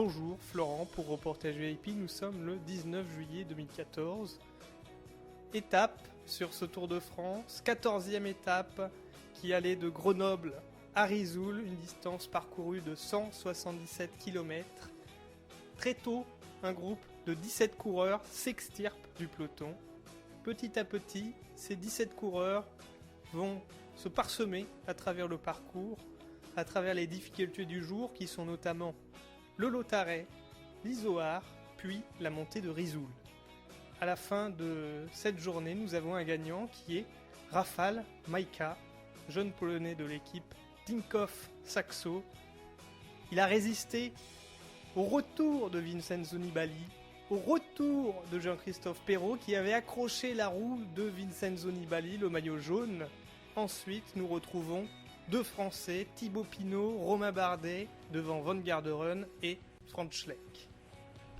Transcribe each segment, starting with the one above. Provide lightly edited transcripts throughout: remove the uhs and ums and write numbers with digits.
Bonjour, Florent pour Reportage VIP, nous sommes le 19 juillet 2014. Étape sur ce Tour de France, 14e étape qui allait de Grenoble à Risoul, une distance parcourue de 177 km. Très tôt, un groupe de 17 coureurs s'extirpe du peloton. Petit à petit, ces 17 coureurs vont se parsemer à travers le parcours, à travers les difficultés du jour qui sont notamment le Lautaret, l'Izoard, puis la montée de Risoul. À la fin de cette journée, nous avons un gagnant qui est Rafał Majka, jeune polonais de l'équipe Tinkoff Saxo. Il a résisté au retour de Vincenzo Nibali, au retour de Jean-Christophe Perrault qui avait accroché la roue de Vincenzo Nibali, le maillot jaune. Ensuite, nous retrouvons deux Français, Thibaut Pinot, Romain Bardet, devant Van Garderen et Franz Schleck.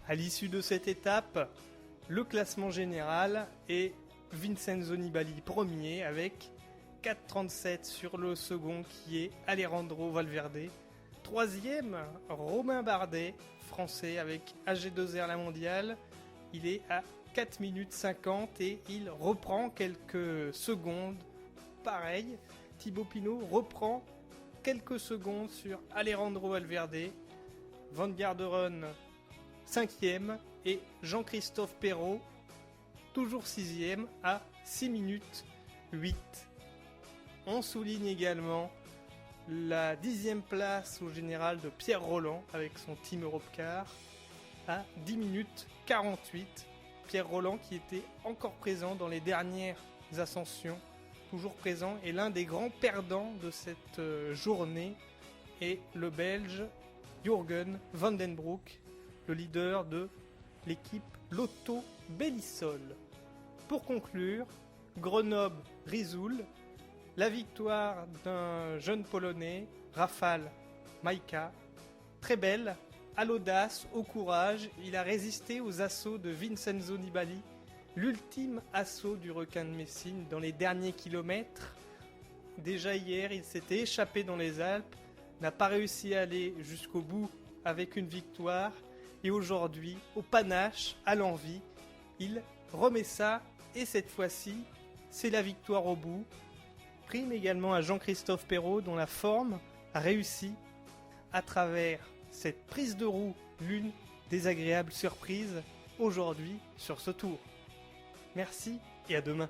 À l'issue de cette étape, le classement général est Vincenzo Nibali premier avec 4,37 sur le second qui est Alejandro Valverde. Troisième, Romain Bardet, français avec AG2R la mondiale. Il est à 4 minutes 50 et il reprend quelques secondes. Pareil, Thibaut Pinot reprend quelques secondes sur Alejandro Valverde. Van Garderen 5e et Jean-Christophe Perrault toujours 6e à 6 minutes 8. On souligne également la 10e place au général de Pierre Rolland avec son Team Europcar à 10 minutes 48. Pierre Rolland qui était encore présent dans les dernières ascensions, toujours présent, et l'un des grands perdants de cette journée est le Belge Jürgen Van den Broek, le leader de l'équipe Lotto Belisol. Pour conclure, Grenoble-Risoul, la victoire d'un jeune Polonais, Rafał Majka, très belle, à l'audace, au courage. Il a résisté aux assauts de Vincenzo Nibali, l'ultime assaut du requin de Messine dans les derniers kilomètres. Déjà hier, il s'était échappé dans les Alpes, n'a pas réussi à aller jusqu'au bout avec une victoire. Et aujourd'hui, au panache, à l'envie, il remet ça. Et cette fois-ci, c'est la victoire au bout. Prime également à Jean-Christophe Perrault dont la forme a réussi à travers cette prise de roue, l'une des agréables surprises aujourd'hui sur ce tour. Merci et à demain.